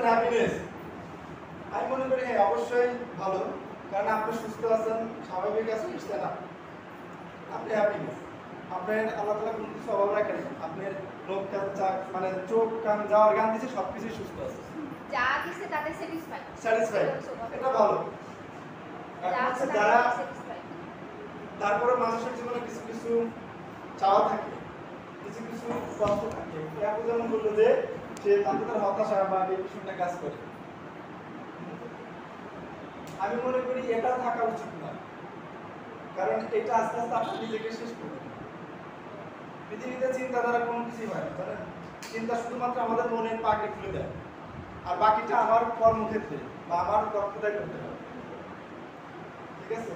Happiness, আমি মনে করি হ্যাঁ অবশ্যই ভালো, কারণ আপনি সুস্থ আছেন, স্বাভাবিক আছেন, বুঝতে না আপনি হ্যাপিনেস। আপনার আল্লাহ তাআলা কোনো কিছু অভাব রাখেন, আপনার লোক কান মানে চোখ কান যাওয়ার গান দিচ্ছে, সবকিছুই সুস্থ আছে, যা দিছে তাতে স্যাটিসফাই, এটা ভালো। যারা তারপরে মানুষের জীবনে কিছু কিছু চাওয়া থাকে, কিছু কিছু কষ্ট থাকে, আপনি যেমন বললো যে সে তার হতাশা বা ডিপ্রেশনটা কাজ করে, আমি মনে করি এটা থাকা উচিত না, কারণ এটা আস্তে আস্তে আপনি নিজেকে শেষ করবেন। পৃথিবীতে চিন্তা দ্বারা কোনো কিছুই হয় না, জানেন? চিন্তা শুধুমাত্র আমাদের মনের পাকে খুলে দেয়, আর বাকিটা আমার কর্মক্ষেত্রে বা আমার দক্ষতায় করতে হবে, ঠিক আছে?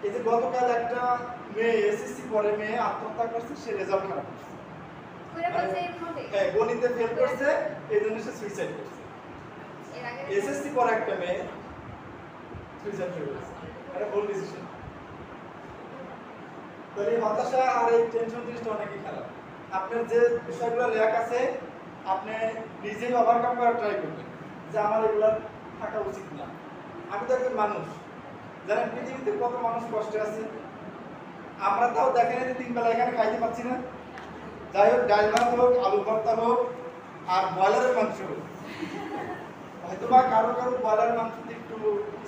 এই যে গতকাল একটা মেয়ে এসএসসি পরে মেয়ে আত্মহত্যা করছে, সে রেজাল্ট খারাপ করছে, হ্যাঁ গণিতে ফেল করছে, এই জন্য সে সুইসাইড করছে। এসএসসি পরে একটা মেয়ে সুইসাইড করেছে, এটা ভুল ডিসিশন। তাহলে হতাশা আর এই টেনশন জিনিসটা অনেকই খারাপ। আপনার যে বিষয়গুলো ল্যাক আছে আপনি নিজেই ওভারকাম করার ট্রাই করবেন, যে আমার এগুলো থাকা উচিত না। আমি তো একজন মানুষ, জানেন পৃথিবীতে কত মানুষ কষ্টে আছে, আমরা তাও দেখেন যে 3 বেলা এখানে খাইতে পাচ্ছি না। যাই হোক, ডাল ভাত হোক, আলু ভর্তা হোক, আর ব্রয়লারের মাংস হোক, হয়তো বা কারো কারো ব্রয়লার মাংসতে একটু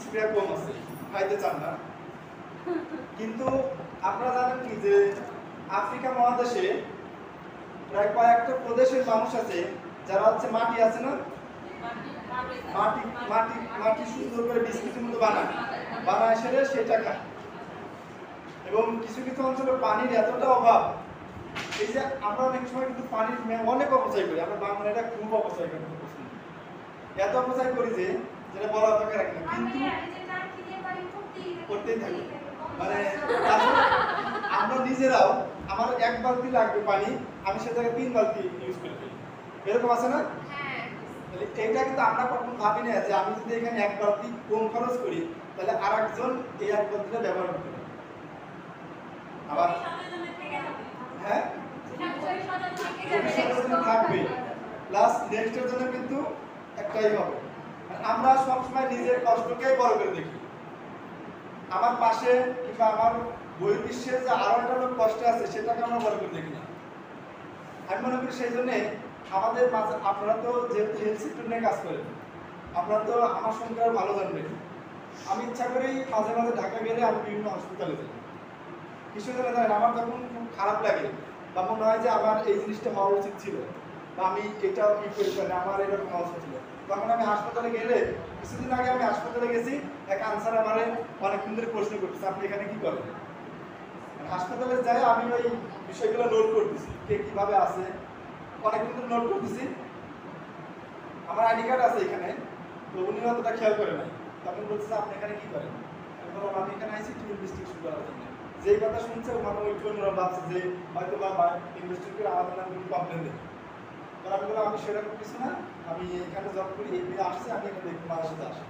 স্প্রে কম আছে, খাইতে চান না। কিন্তু আপনারা জানেন কি যে আফ্রিকা মহাদেশে প্রায় কয়েকটা প্রদেশের মানুষ আছে যারা হচ্ছে মাটি আছে না, মাটি মাটি মাটি সুন্দর করে বিস্কুটের মতো বানায় সেটা খায়। এবং কিছু কিছু অঞ্চলে পানির এতটা অভাব, এই যে আমরা অনেক সময় কিন্তু পানির অনেক অপচয় করি, আমরা বাঙালিরা খুব অপচয় করি, এত অপচয় করি যে যেটা বলা দরকার রাখে না, কিন্তু করতেই থাকি। মানে আমরা নিজেরাও, আমার 1 বালতি লাগবে পানি, আমি সেটাকে 3 বালতি ইউজ করে ফেলি, এরকম আছে না? তাহলে এইটা কিন্তু আমরা কখনো ভাবি না যে আমি যদি এখানে 1 বালতি কম খরচ করি তাহলে আরেকজন এই 1 বালতিটা ব্যবহার করতে পারে। আবার হ্যাঁ থাকবে, প্লাস নেক্সটের জন্য কিন্তু একটাই হবে। আমরা সবসময় নিজের কষ্টকেই বড় করে দেখি, আমার পাশে কিংবা আমার বহির্বিশ্বের যে আরো একটা লোক কষ্টে আছে সেটাকে আমরা বড় করে দেখি না। আমি মনে করি সেই জন্যে আমাদের মাঝে, আপনারা তো যেহেতু হেলথ সেক্টর নিয়ে কাজ করেন, আপনারা তো আমার সঙ্গে আরো ভালো জানবেন। আমি ইচ্ছা করেই মাঝে মাঝে ঢাকা গেলে আমি বিভিন্ন হসপিটালে যাই, কিছু জনে জানেন আমার তখন খুব খারাপ লাগে বা মনে হয় যে আমার এই জিনিসটা হওয়া উচিত ছিল, বা আমি এটা কি করি পারি, আমার এরকম অবস্থা ছিল। তখন আমি হাসপাতালে গেলে, কিছুদিন আগে আমি হাসপাতালে গেছি, এক আনসার আমারে অনেকক্ষণ ধরে প্রশ্ন করতেছে আপনি এখানে কি করেন। হাসপাতালে যাই আমি ওই বিষয়গুলো নোট করতেছি, কে কিভাবে আছে, অনেকক্ষণ ধরে নোট করতেছি। আমার আইডি কার্ড আছে এখানে, তো উনি অতটা খেয়াল করে নাই। তখন বলতেছে আপনি এখানে কি করেন, আমি বললাম আমি এখানে আইসি একটু ইনভেস্টিগেশন করার জন্য। যেই কথা শুনছে মানে ওইটু ওরা ভাবছে যে হয়তো বা ইনভেস্টিগেট করে আমাদের নামে কোনো কমপ্লেন দেবে। তো আমি বললাম আমি সেরকম কিছু না, আমি এখানে জব করি, এই আসছে, আমি এখানে দেখি মার সাথে আসি।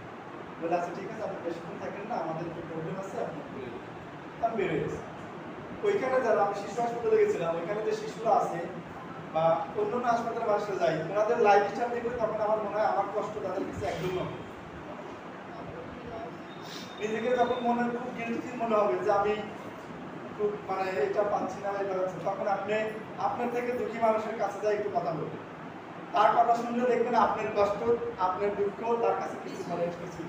বলে আচ্ছা ঠিক আছে, আপনি বেশিক্ষণ থাকেন না, আমাদের একটু প্রবলেম আছে, আপনি বেরিয়ে যান। আমি বেরিয়ে গেছি। ওইখানে যারা, আমি শিশু হাসপাতালে গেছিলাম, ওইখানে যে শিশুরা আছে বা অন্য অন্য হাসপাতালে মানুষরা যায়, ওনাদের লাইফ স্টাইল দেখলে তখন আমার মনে হয় আমার কষ্ট তাদের কাছে একদম নয়। নিজেকে যখন মনে খুব গিল্টি মনে হবে যে আমি খুব মানে এটা পাচ্ছি না, এটা হচ্ছে, তখন আপনি আপনার থেকে দুঃখী মানুষের কাছে যাই একটু কথা বলবেন, তার কথা শুনলে দেখবেন আপনার কষ্ট, আপনার দুঃখ তার কাছে কিছু মানে কিছু